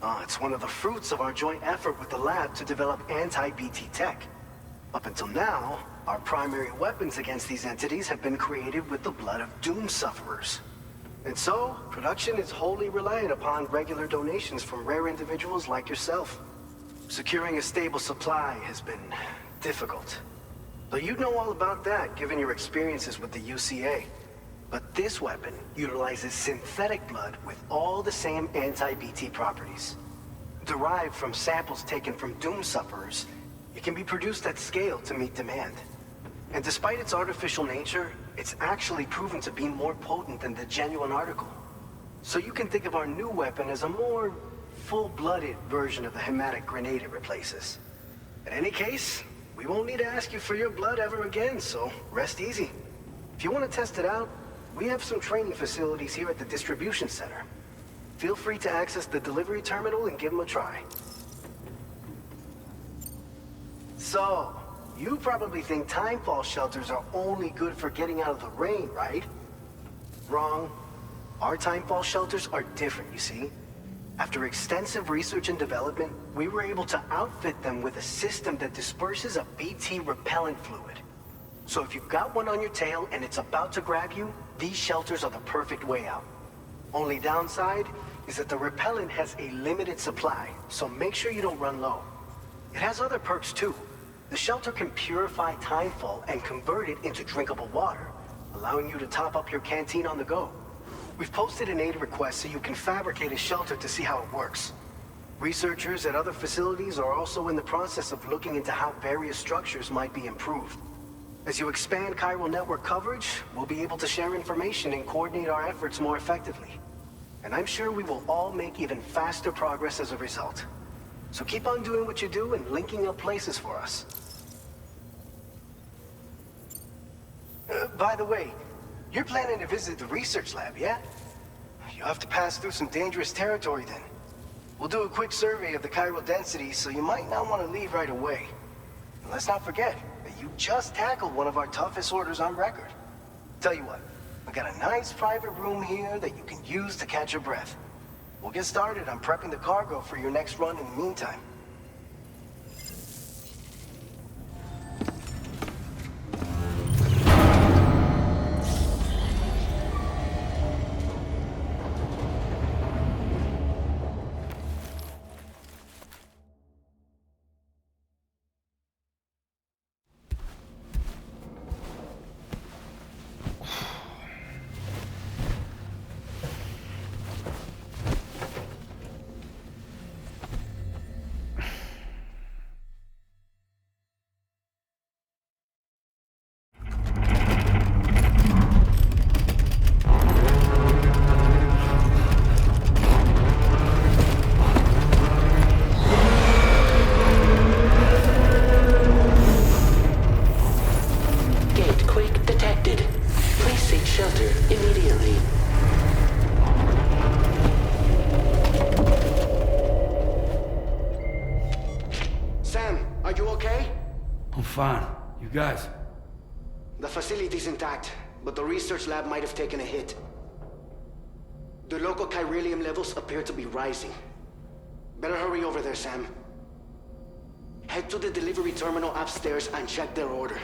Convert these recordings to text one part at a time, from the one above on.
It's one of the fruits of our joint effort with the lab to develop anti-BT tech. Up until now, our primary weapons against these entities have been created with the blood of doom sufferers. And so, production is wholly reliant upon regular donations from rare individuals like yourself. Securing a stable supply has been difficult. Though you'd know all about that, given your experiences with the UCA. But this weapon utilizes synthetic blood with all the same anti-BT properties. Derived from samples taken from doom sufferers, it can be produced at scale to meet demand. And despite its artificial nature, it's actually proven to be more potent than the genuine article. So you can think of our new weapon as a more full-blooded version of the hematic grenade it replaces. In any case, we won't need to ask you for your blood ever again, so rest easy. If you want to test it out, we have some training facilities here at the distribution center. Feel free to access the delivery terminal and give them a try. So, you probably think timefall shelters are only good for getting out of the rain, right? Wrong. Our timefall shelters are different, you see. After extensive research and development, we were able to outfit them with a system that disperses a BT repellent fluid. So if you've got one on your tail and it's about to grab you, these shelters are the perfect way out. Only downside is that the repellent has a limited supply, so make sure you don't run low. It has other perks too. The shelter can purify timefall and convert it into drinkable water, allowing you to top up your canteen on the go. We've posted an aid request so you can fabricate a shelter to see how it works. Researchers at other facilities are also in the process of looking into how various structures might be improved. As you expand chiral network coverage, we'll be able to share information and coordinate our efforts more effectively. And I'm sure we will all make even faster progress as a result. So keep on doing what you do and linking up places for us. By the way, you're planning to visit the research lab, yeah? You'll have to pass through some dangerous territory then. We'll do a quick survey of the chiral density, so you might not want to leave right away. And let's not forget that you just tackled one of our toughest orders on record. Tell you what, I got a nice private room here that you can use to catch your breath. We'll get started on prepping the cargo for your next run in the meantime. Fine. You guys? The facility's intact, but the research lab might have taken a hit. The local chiralium levels appear to be rising. Better hurry over there, Sam. Head to the delivery terminal upstairs and check their order.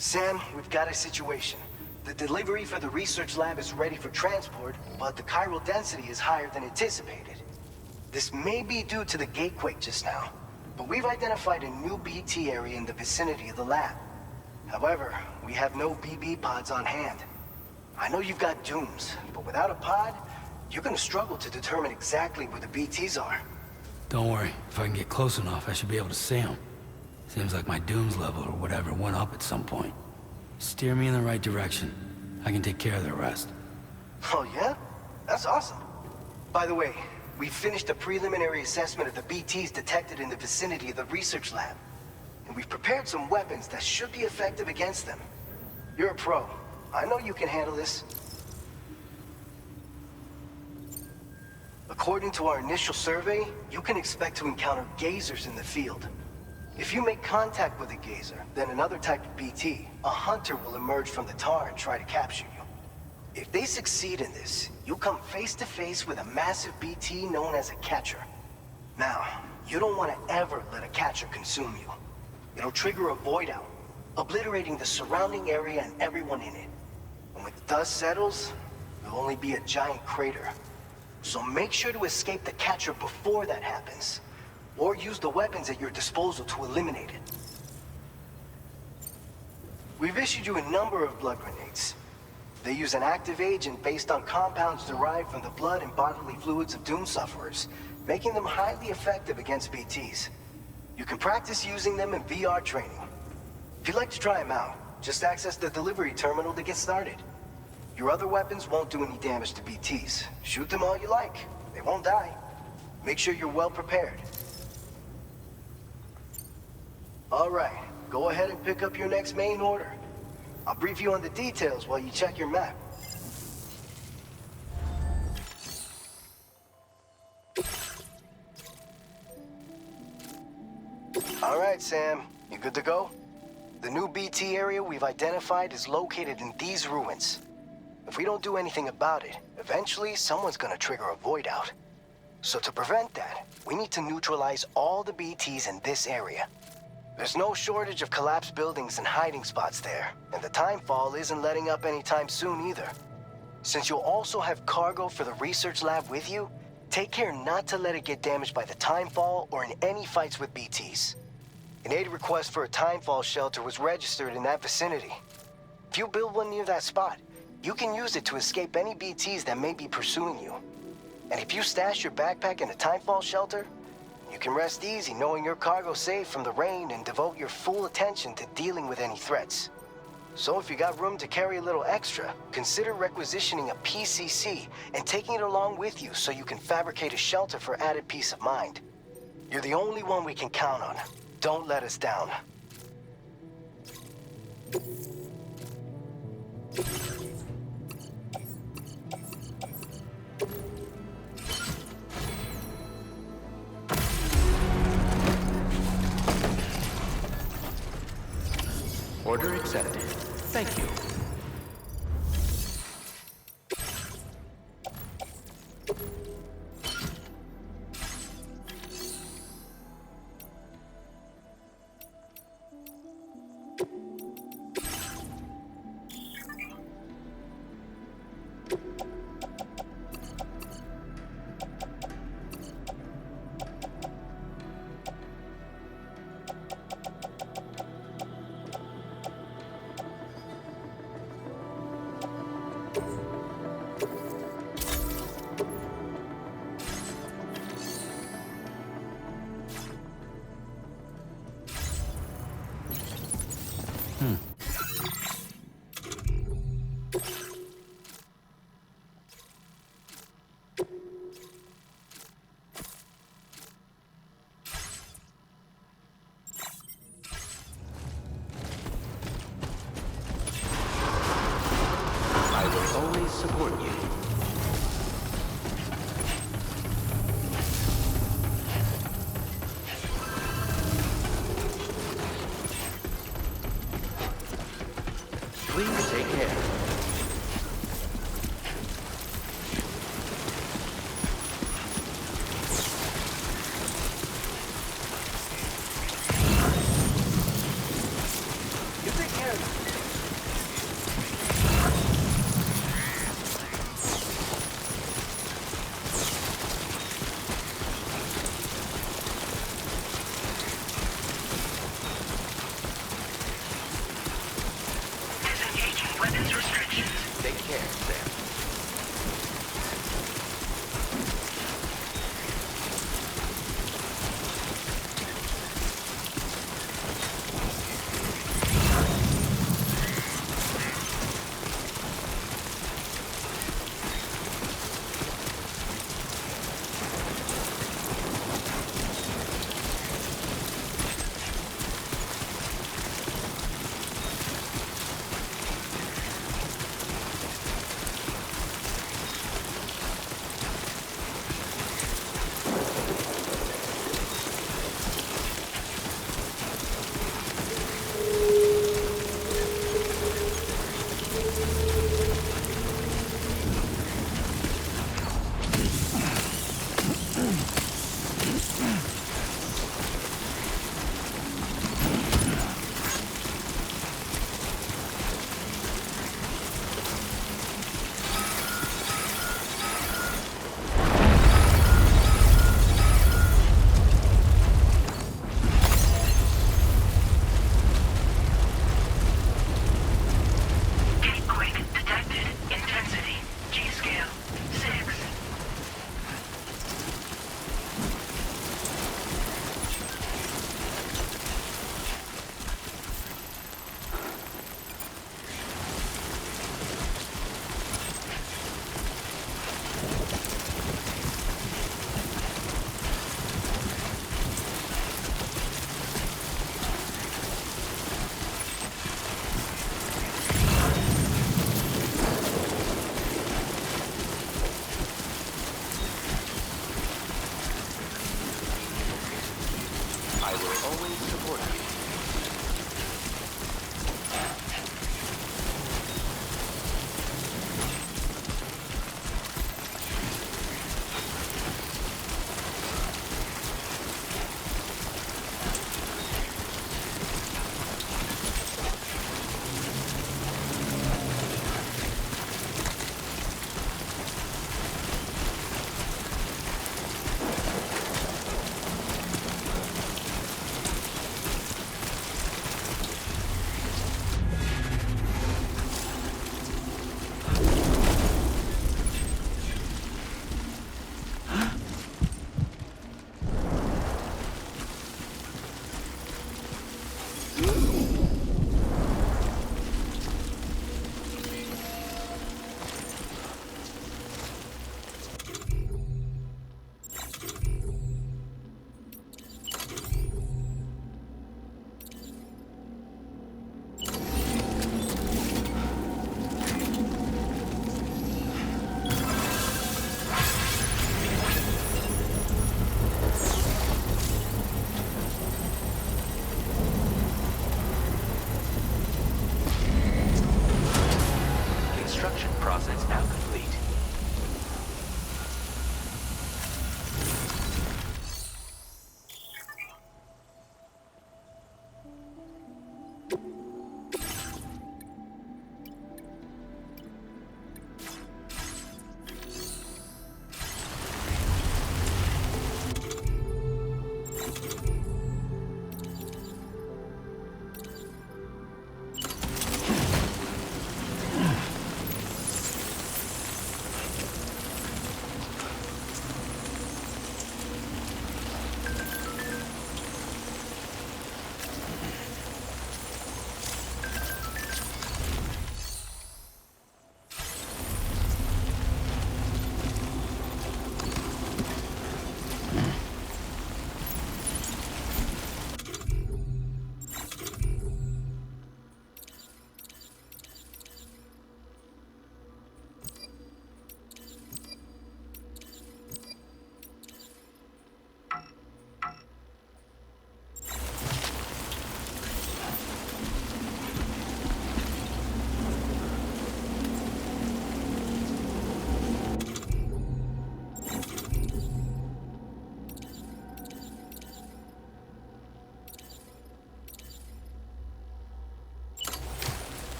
Sam, we've got a situation. The delivery for the research lab is ready for transport, but the chiral density is higher than anticipated. This may be due to the gatequake just now, but we've identified a new BT area in the vicinity of the lab. However, we have no BB pods on hand. I know you've got dooms, but without a pod, you're gonna struggle to determine exactly where the BTs are. Don't worry. If I can get close enough, I should be able to see them. Seems like my dooms level or whatever went up at some point. Steer me in the right direction. I can take care of the rest. Oh yeah? That's awesome. By the way, we finished a preliminary assessment of the BTs detected in the vicinity of the research lab. And we've prepared some weapons that should be effective against them. You're a pro. I know you can handle this. According to our initial survey, you can expect to encounter gazers in the field. If you make contact with a gazer, then another type of BT, a hunter will emerge from the tar and try to capture you. If they succeed in this, you'll come face to face with a massive BT known as a catcher. Now, you don't want to ever let a catcher consume you. It'll trigger a void out, obliterating the surrounding area and everyone in it. And when the dust settles, there'll only be a giant crater. So make sure to escape the catcher before that happens, or use the weapons at your disposal to eliminate it. We've issued you a number of blood grenades. They use an active agent based on compounds derived from the blood and bodily fluids of Doom sufferers, making them highly effective against BTs. You can practice using them in VR training. If you'd like to try them out, just access the delivery terminal to get started. Your other weapons won't do any damage to BTs. Shoot them all you like. They won't die. Make sure you're well prepared. All right, go ahead and pick up your next main order. I'll brief you on the details while you check your map. All right, Sam, you good to go? The new BT area we've identified is located in these ruins. If we don't do anything about it, eventually someone's gonna trigger a void out. So to prevent that, we need to neutralize all the BTs in this area. There's no shortage of collapsed buildings and hiding spots there, and the timefall isn't letting up anytime soon either. Since you'll also have cargo for the research lab with you, take care not to let it get damaged by the timefall or in any fights with BTs. An aid request for a timefall shelter was registered in that vicinity. If you build one near that spot, you can use it to escape any BTs that may be pursuing you. And if you stash your backpack in a timefall shelter, you can rest easy knowing your cargo's safe from the rain and devote your full attention to dealing with any threats. So if you got room to carry a little extra, consider requisitioning a PCC and taking it along with you so you can fabricate a shelter for added peace of mind. You're the only one we can count on. Don't let us down. Order accepted. Thank you. I will always support you. Please take care. You take care of it. care, Sam.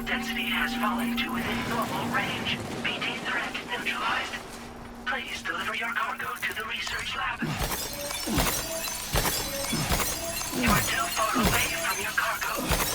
density has fallen to within normal range. BT threat neutralized. Please deliver your cargo to the research lab. You are too far away from your cargo.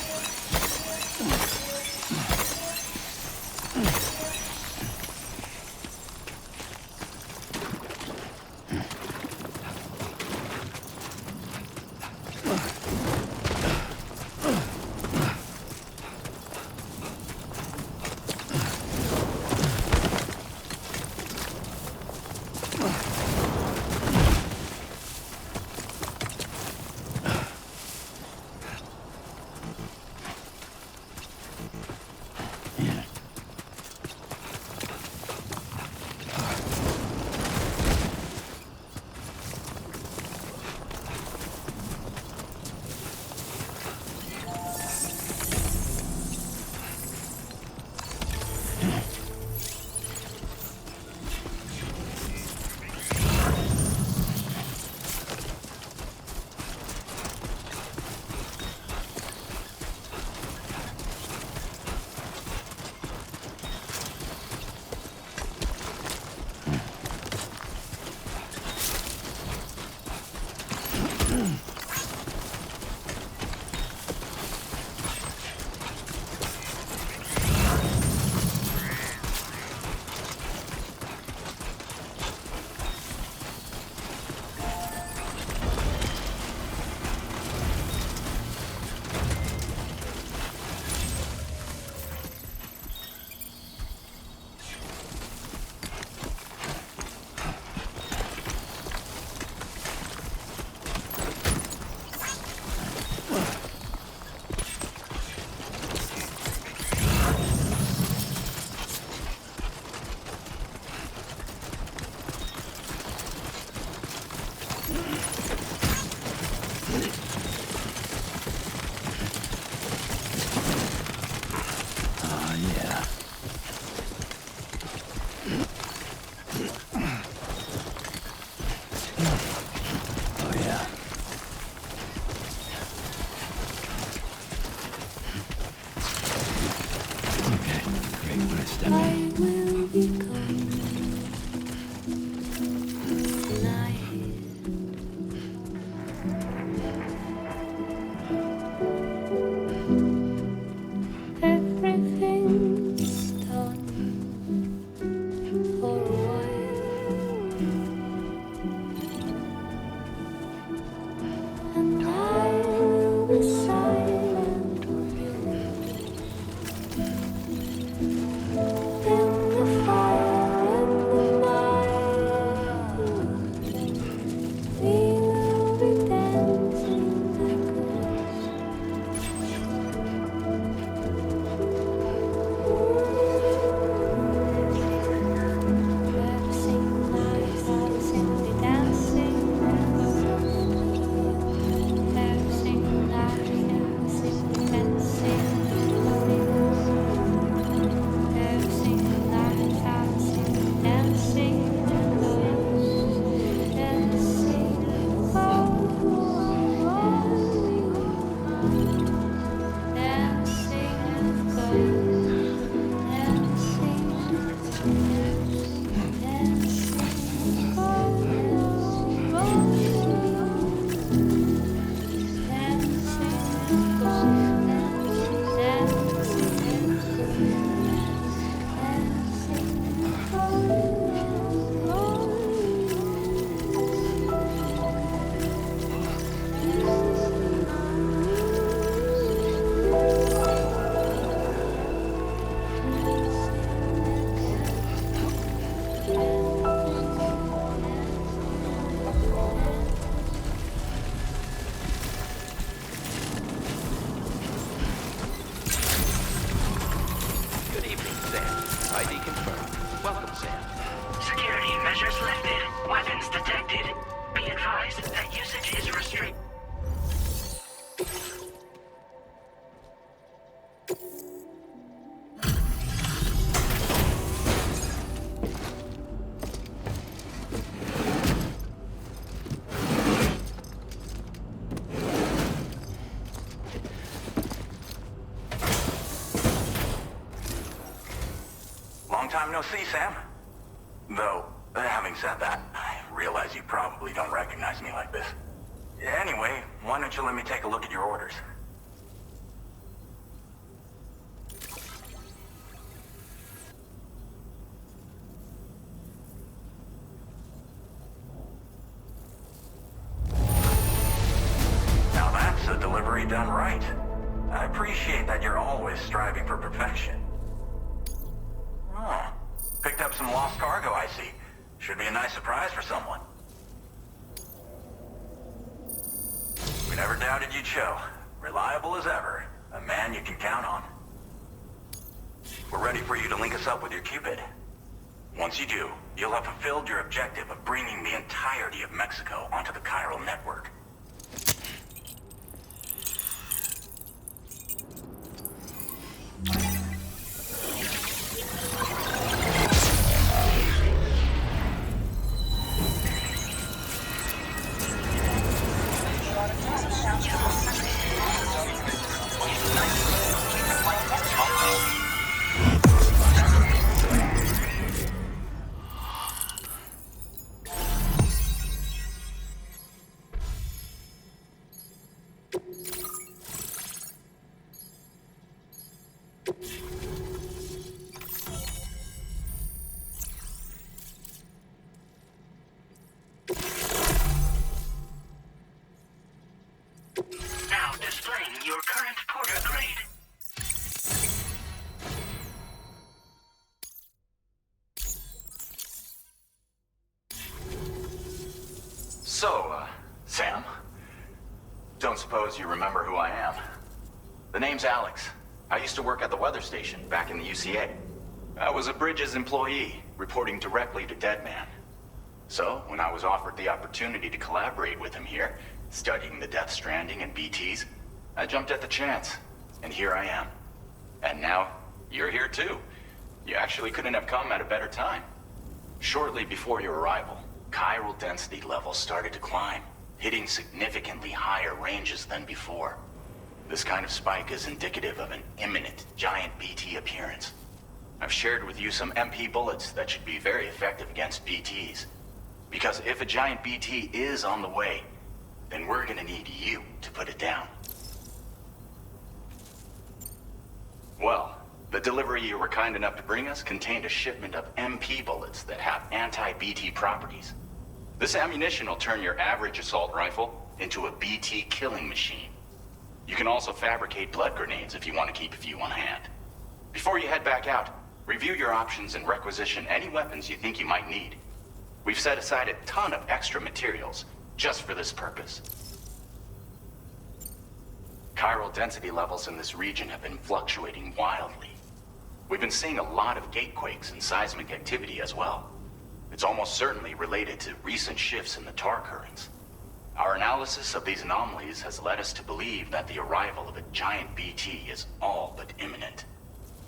time no see, Sam. Though, having said that, I realize you probably don't recognize me like this. Anyway, why don't you let me take a look at your orders? Now that's a delivery done right. I appreciate that you're always striving for perfection. Oh, picked up some lost cargo, I see. Should be a nice surprise for someone. We never doubted you'd show. Reliable as ever. A man you can count on. We're ready for you to link us up with your Cupid. Once you do, you'll have fulfilled your objective of bringing the entirety of Mexico onto the chiral network. Now displaying your current porter grade. So, Sam, don't suppose you remember who I am? The name's Alex. I used to work at the weather station back in the UCA. I was a Bridges employee, reporting directly to Deadman. So, when I was offered the opportunity to collaborate with him here, studying the Death Stranding and BTs, I jumped at the chance, and here I am. And now, you're here too. You actually couldn't have come at a better time. Shortly before your arrival, chiral density levels started to climb, hitting significantly higher ranges than before. This kind of spike is indicative of an imminent giant BT appearance. I've shared with you some MP bullets that should be very effective against BTs. Because if a giant BT is on the way, then we're gonna need you to put it down. Well, the delivery you were kind enough to bring us contained a shipment of MP bullets that have anti-BT properties. This ammunition will turn your average assault rifle into a BT killing machine. You can also fabricate blood grenades if you want to keep a few on hand. Before you head back out, review your options and requisition any weapons you think you might need. We've set aside a ton of extra materials just for this purpose. Chiral density levels in this region have been fluctuating wildly. We've been seeing a lot of gatequakes and seismic activity as well. It's almost certainly related to recent shifts in the tar currents. Our analysis of these anomalies has led us to believe that the arrival of a giant BT is all but imminent.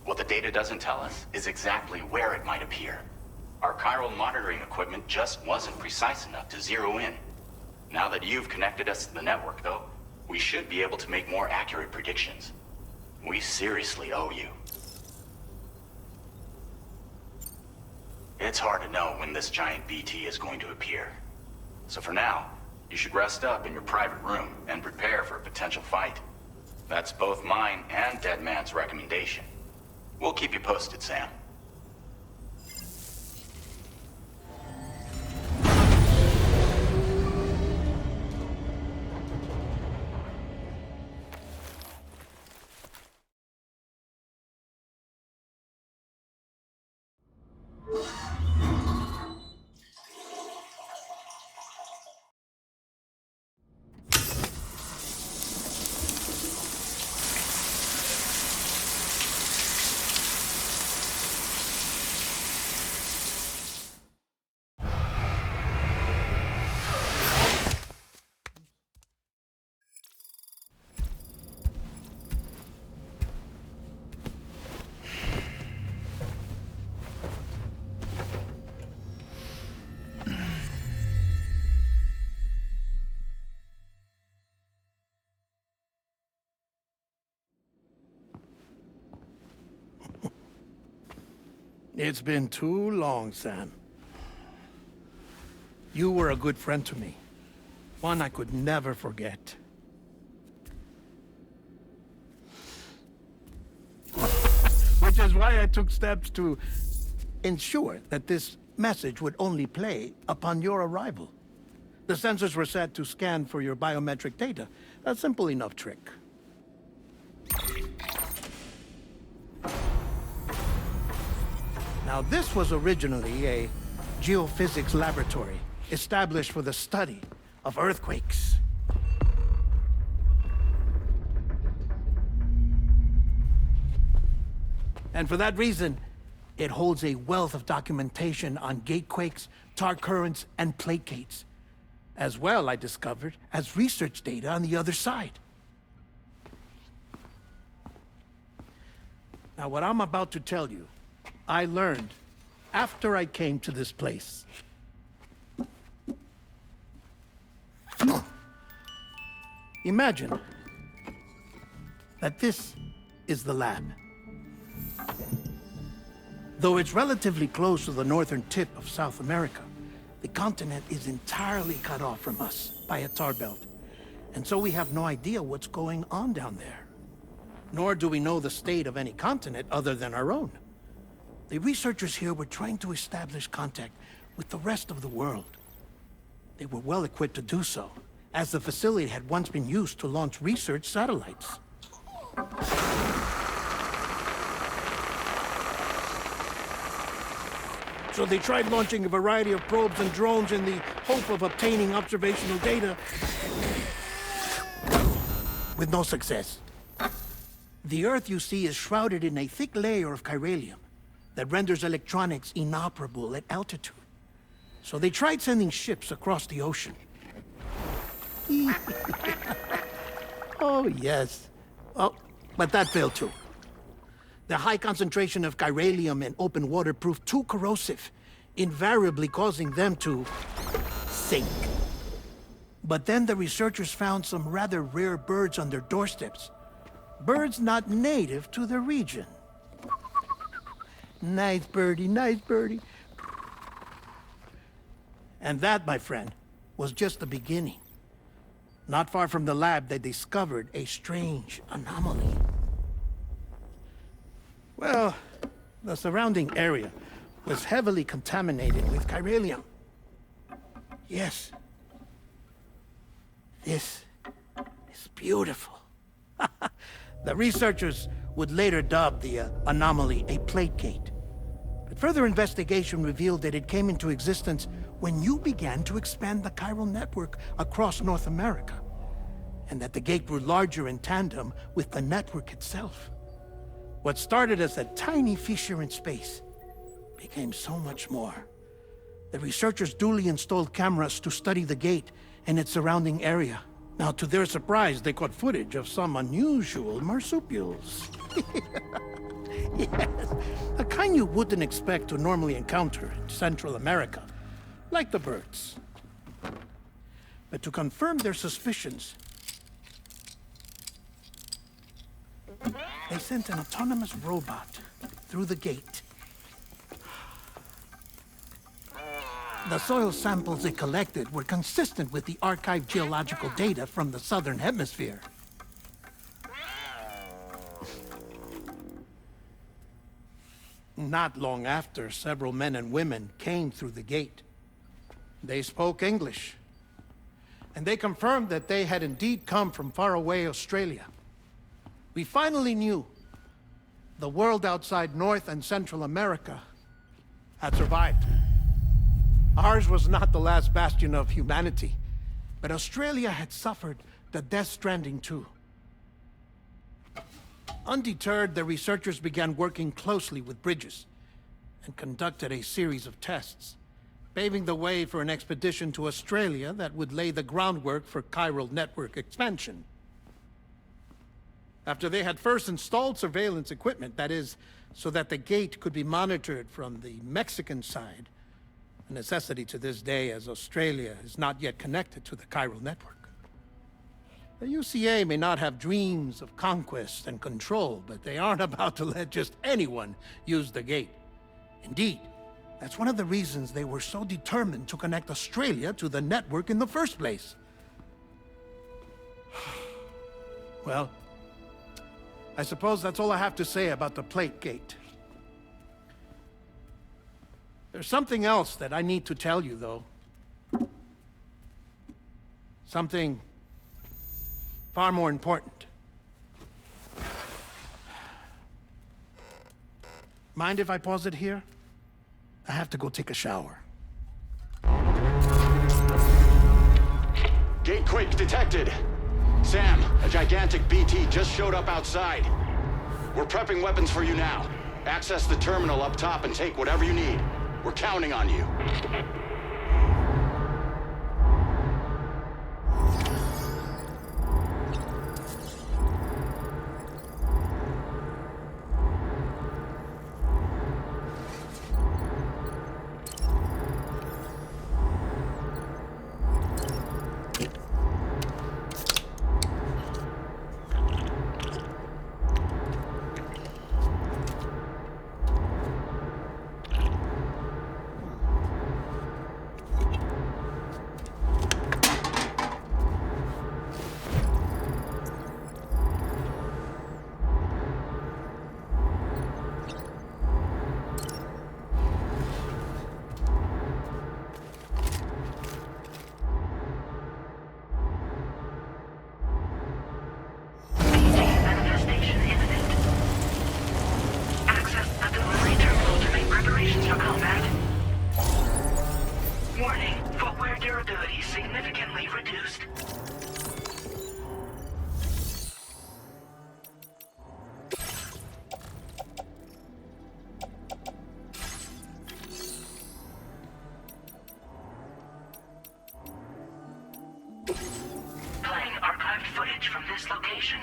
What the data doesn't tell us is exactly where it might appear. Our chiral monitoring equipment just wasn't precise enough to zero in. Now that you've connected us to the network, though, we should be able to make more accurate predictions. We seriously owe you. It's hard to know when this giant BT is going to appear. So for now, you should rest up in your private room and prepare for a potential fight. That's both mine and Deadman's recommendation. We'll keep you posted, Sam. It's been too long, Sam. You were a good friend to me. One I could never forget. Which is why I took steps to ensure that this message would only play upon your arrival. The sensors were set to scan for your biometric data. A simple enough trick. Now, this was originally a geophysics laboratory established for the study of earthquakes. And for that reason, it holds a wealth of documentation on gatequakes, tar currents, and plate gates. As well, I discovered, as research data on the other side. Now, what I'm about to tell you, I learned after I came to this place. Imagine that this is the lab. Though it's relatively close to the northern tip of South America, the continent is entirely cut off from us by a tar belt. And so we have no idea what's going on down there. Nor do we know the state of any continent other than our own. The researchers here were trying to establish contact with the rest of the world. They were well equipped to do so, as the facility had once been used to launch research satellites. So they tried launching a variety of probes and drones in the hope of obtaining observational data, with no success. The Earth, you see, is shrouded in a thick layer of chiralium that renders electronics inoperable at altitude. So they tried sending ships across the ocean. Oh, yes. Oh, but that failed too. The high concentration of chiralium in open water proved too corrosive, invariably causing them to sink. But then the researchers found some rather rare birds on their doorsteps. Birds not native to the region. Nice birdie, nice birdie. And that, my friend, was just the beginning. Not far from the lab, they discovered a strange anomaly. Well, the surrounding area was heavily contaminated with chiralium. Yes. This is beautiful. The researchers would later dub the anomaly a plate gate. But further investigation revealed that it came into existence when you began to expand the chiral network across North America, and that the gate grew larger in tandem with the network itself. What started as a tiny fissure in space became so much more. The researchers duly installed cameras to study the gate and its surrounding area. Now, to their surprise, they caught footage of some unusual marsupials. Yes, a kind you wouldn't expect to normally encounter in Central America, like the birds. But to confirm their suspicions, they sent an autonomous robot through the gate. The soil samples it collected were consistent with the archived geological data from the southern hemisphere. Not long after, several men and women came through the gate. They spoke English, and they confirmed that they had indeed come from faraway Australia. We finally knew the world outside North and Central America had survived. Ours was not the last bastion of humanity, but Australia had suffered the Death Stranding too. Undeterred, the researchers began working closely with Bridges and conducted a series of tests, paving the way for an expedition to Australia that would lay the groundwork for chiral network expansion. After they had first installed surveillance equipment, that is, so that the gate could be monitored from the Mexican side, a necessity to this day as Australia is not yet connected to the chiral network. The UCA may not have dreams of conquest and control, but they aren't about to let just anyone use the gate. Indeed, that's one of the reasons they were so determined to connect Australia to the network in the first place. Well, I suppose that's all I have to say about the plate gate. There's something else that I need to tell you, though. Something far more important. Mind if I pause it here? I have to go take a shower. Gate quake detected. Sam, a gigantic BT just showed up outside. We're prepping weapons for you now. Access the terminal up top and take whatever you need. We're counting on you. Manifestation imminent. Access the delivery terminal to make preparations for combat. Warning, footwear durability significantly reduced. Playing archived footage from this location.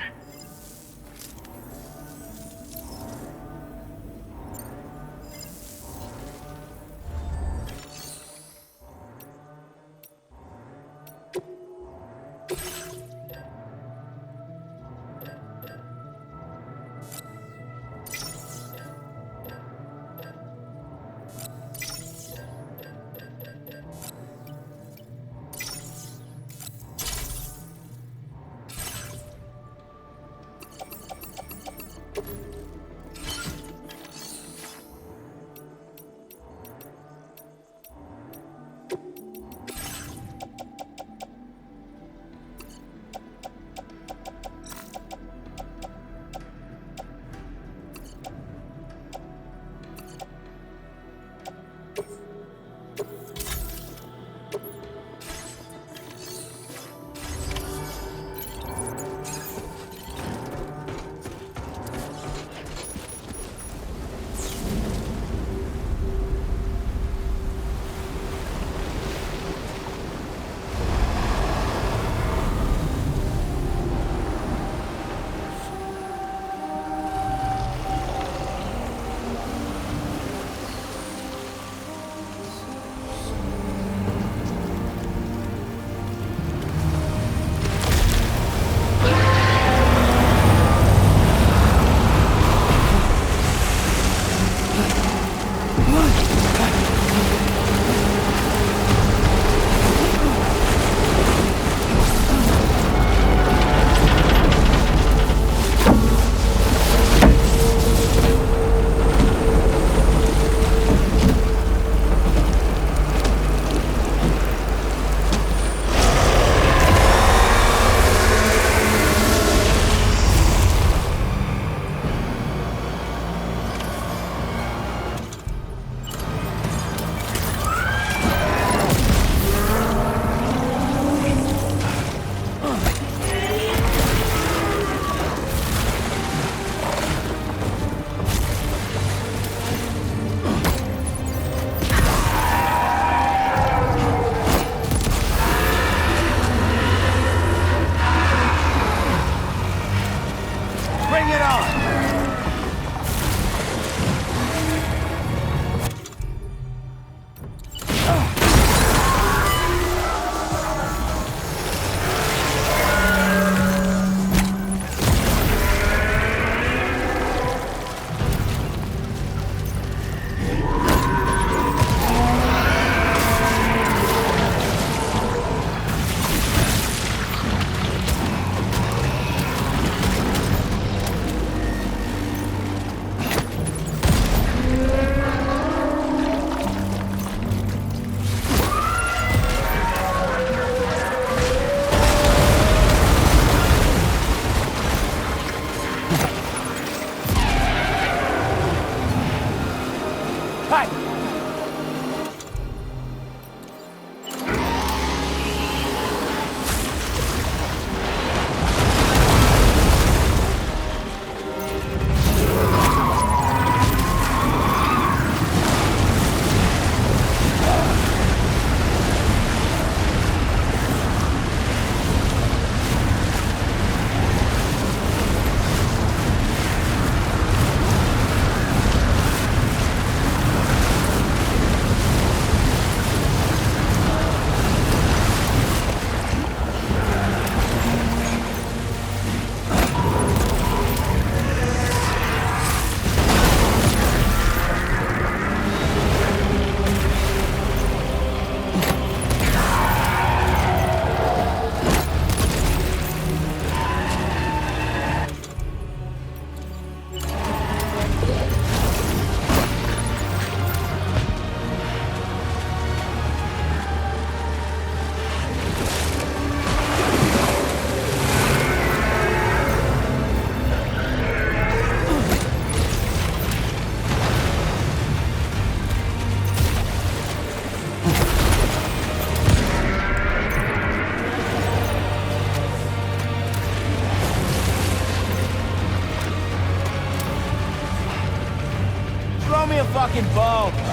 Throw me a fucking bone!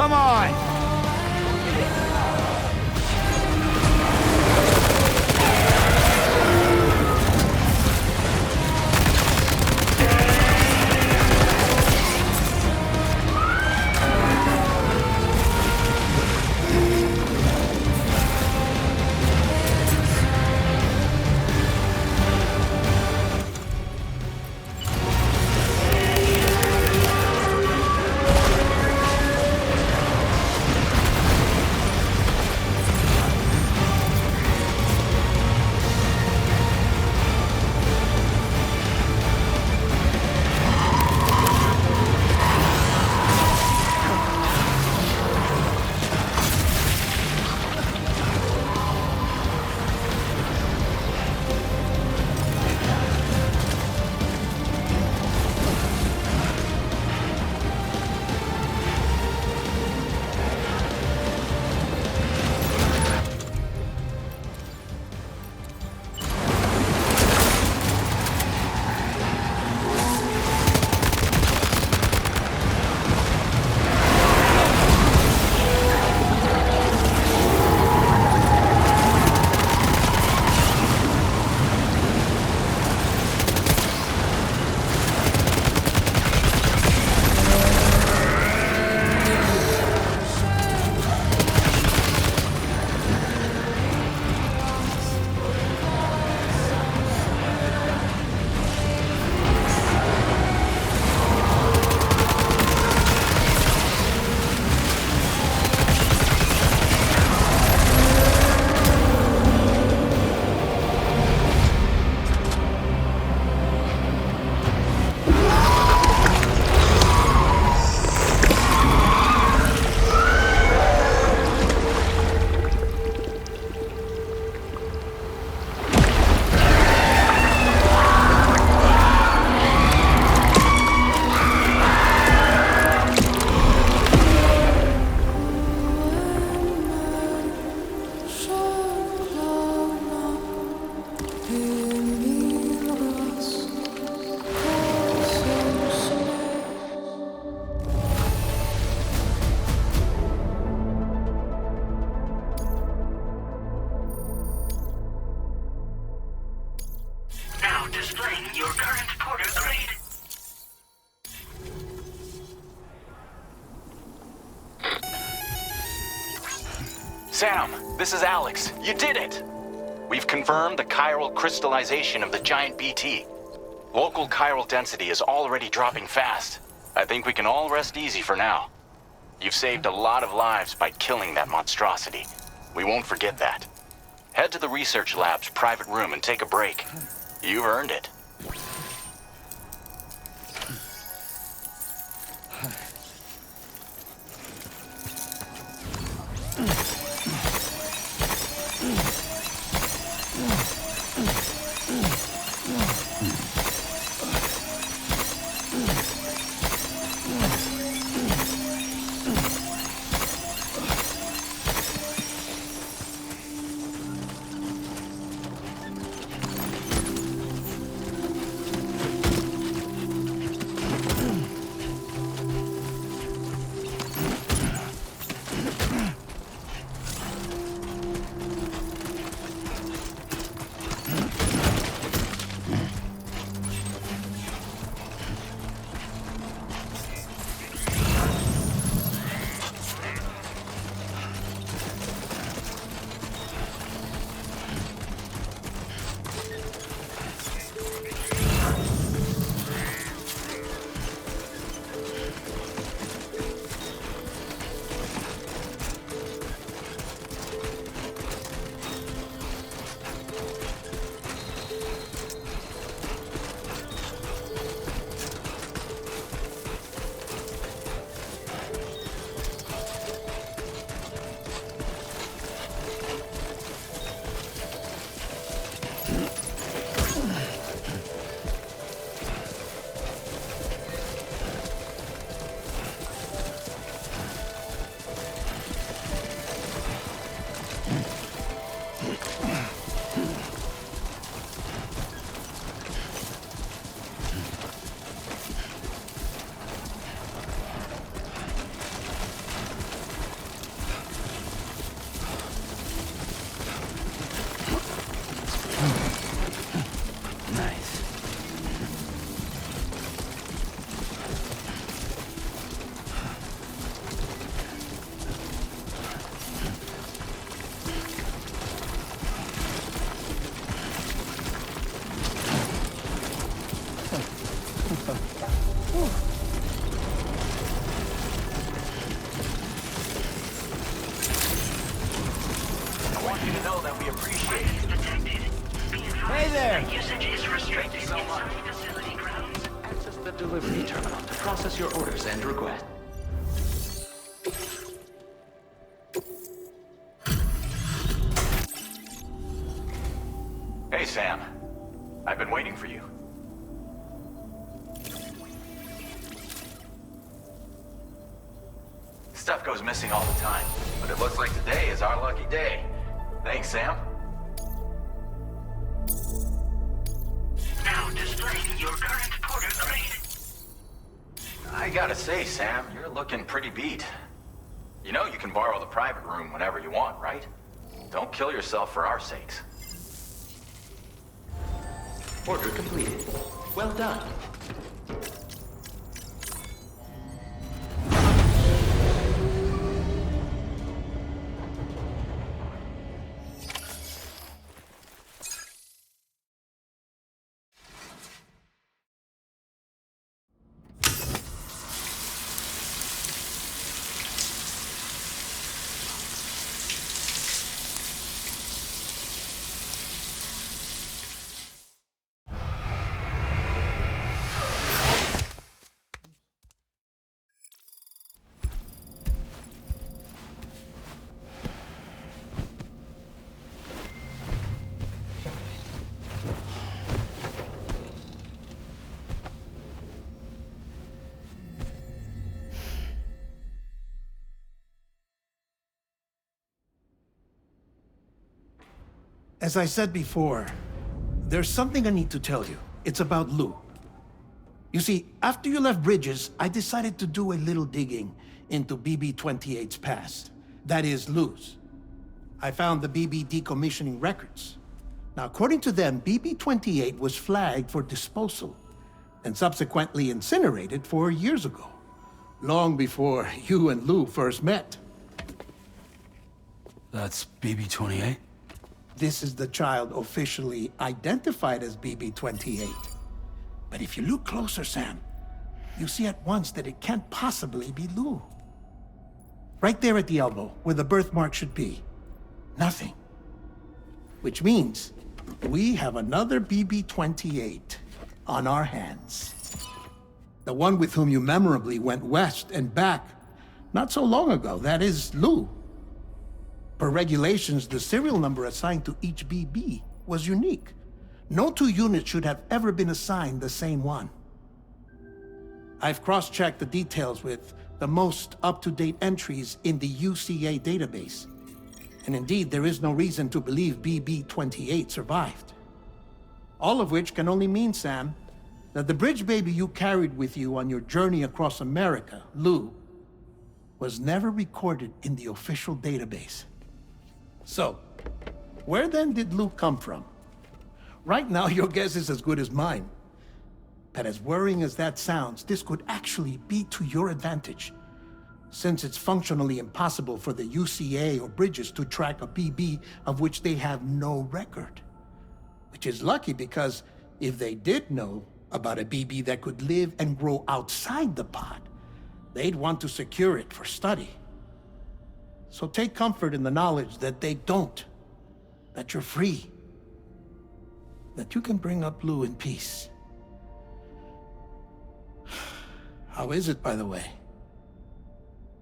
Come on! Displaying your current porter grade. Sam, this is Alex. You did it! We've confirmed the chiral crystallization of the giant BT. Local chiral density is already dropping fast. I think we can all rest easy for now. You've saved a lot of lives by killing that monstrosity. We won't forget that. Head to the research lab's private room and take a break. You've earned it. you to know that we appreciate it. Detected. Be advised Hey there. that usage is restricted so much. inside facility grounds. Access the delivery terminal to process your orders and requests. Hey, Sam. I've been waiting for you. Stuff goes missing all the time, but it looks like today is our lucky day. Thanks, Sam. Now displaying your current porter grade. I gotta say, Sam, you're looking pretty beat. You know you can borrow the private room whenever you want, right? Don't kill yourself for our sakes. Order completed. Well done. As I said before, there's something I need to tell you. It's about Lou. You see, after you left Bridges, I decided to do a little digging into BB-28's past. That is, Lou's. I found the BB decommissioning records. Now, according to them, BB-28 was flagged for disposal and subsequently incinerated 4 years ago, long before you and Lou first met. That's BB-28? This is the child officially identified as BB-28. But if you look closer, Sam, you see at once that it can't possibly be Lou. Right there at the elbow, where the birthmark should be. Nothing. Which means we have another BB-28 on our hands. The one with whom you memorably went west and back not so long ago, that is Lou. Per regulations, the serial number assigned to each BB was unique. No two units should have ever been assigned the same one. I've cross-checked the details with the most up-to-date entries in the UCA database. And indeed, there is no reason to believe BB-28 survived. All of which can only mean, Sam, that the bridge baby you carried with you on your journey across America, Lou, was never recorded in the official database. So, where then did Lou come from? Right now, your guess is as good as mine. But as worrying as that sounds, this could actually be to your advantage, since it's functionally impossible for the UCA or Bridges to track a BB of which they have no record. Which is lucky, because if they did know about a BB that could live and grow outside the pod, they'd want to secure it for study. So take comfort in the knowledge that they don't, that you're free, that you can bring up Lou in peace. How is it, by the way?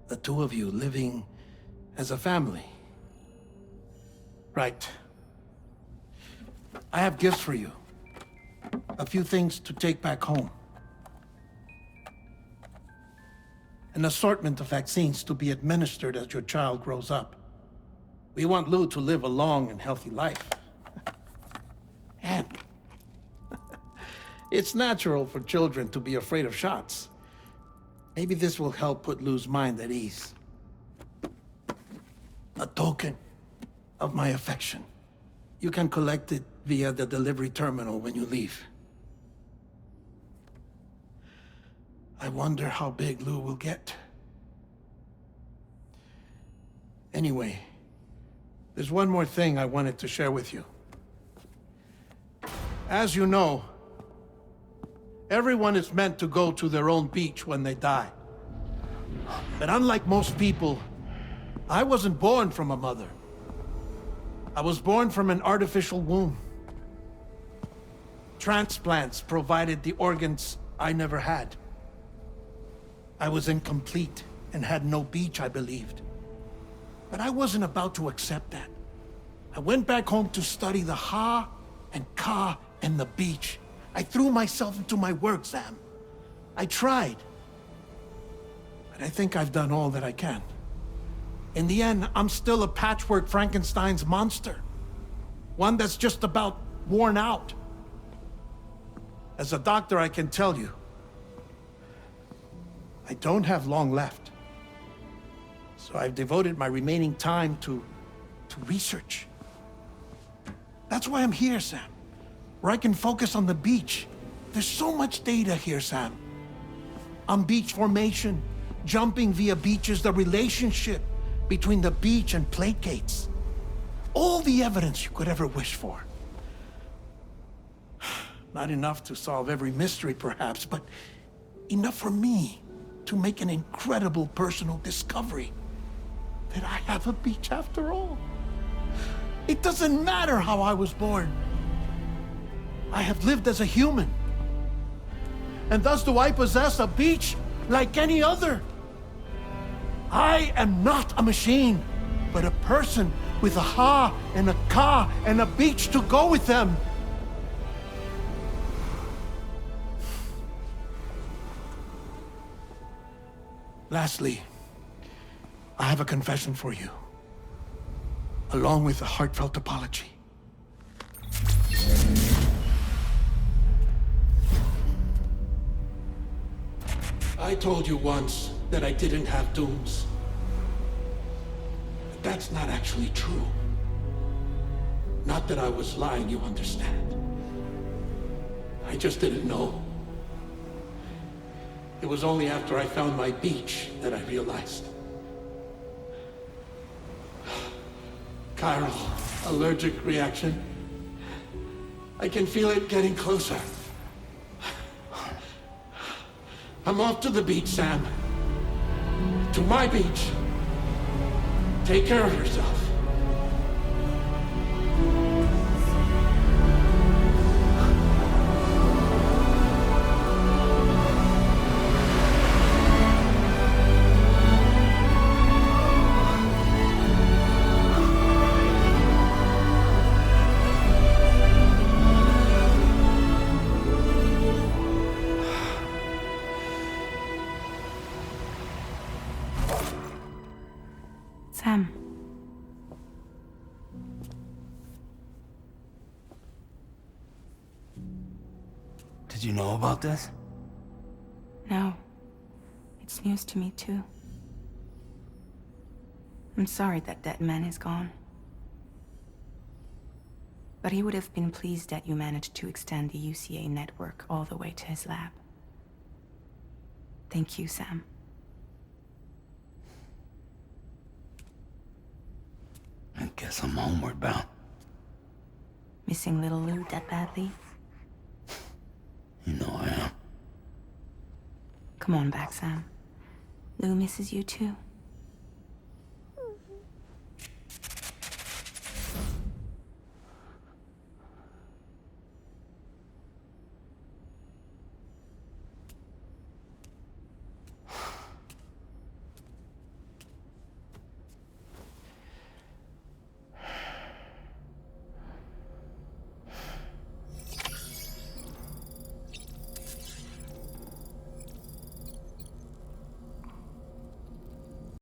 The two of you living as a family? Right. I have gifts for you. A few things to take back home. An assortment of vaccines to be administered as your child grows up. We want Lou to live a long and healthy life. And it's natural for children to be afraid of shots. Maybe this will help put Lou's mind at ease. A token of my affection. You can collect it via the delivery terminal when you leave. I wonder how big Lou will get. Anyway, there's one more thing I wanted to share with you. As you know, everyone is meant to go to their own beach when they die. But unlike most people, I wasn't born from a mother. I was born from an artificial womb. Transplants provided the organs I never had. I was incomplete and had no beach, I believed. But I wasn't about to accept that. I went back home to study the Ha and Ka and the beach. I threw myself into my work, Sam. I tried. But I think I've done all that I can. In the end, I'm still a patchwork Frankenstein's monster. One that's just about worn out. As a doctor, I can tell you, I don't have long left. So I've devoted my remaining time to research. That's why I'm here, Sam. Where I can focus on the beach. There's so much data here, Sam. On beach formation, jumping via beaches, the relationship between the beach and plate gates. All the evidence you could ever wish for. Not enough to solve every mystery, perhaps, but enough for me to make an incredible personal discovery. That I have a beach after all. It doesn't matter how I was born. I have lived as a human. And thus do I possess a beach like any other. I am not a machine, but a person with a Ha and a Ka and a beach to go with them. Lastly, I have a confession for you, along with a heartfelt apology. I told you once that I didn't have dooms. But that's not actually true. Not that I was lying, you understand. I just didn't know. It was only after I found my beach that I realized. Chiral allergic reaction. I can feel it getting closer. I'm off to the beach, Sam. To my beach. Take care of yourself. Sam. Did you know about this? No. It's news to me, too. I'm sorry that that man is gone. But he would have been pleased that you managed to extend the UCA network all the way to his lab. Thank you, Sam. I guess I'm homeward bound. Missing little Lou that badly? You know I am. Come on back, Sam. Lou misses you too.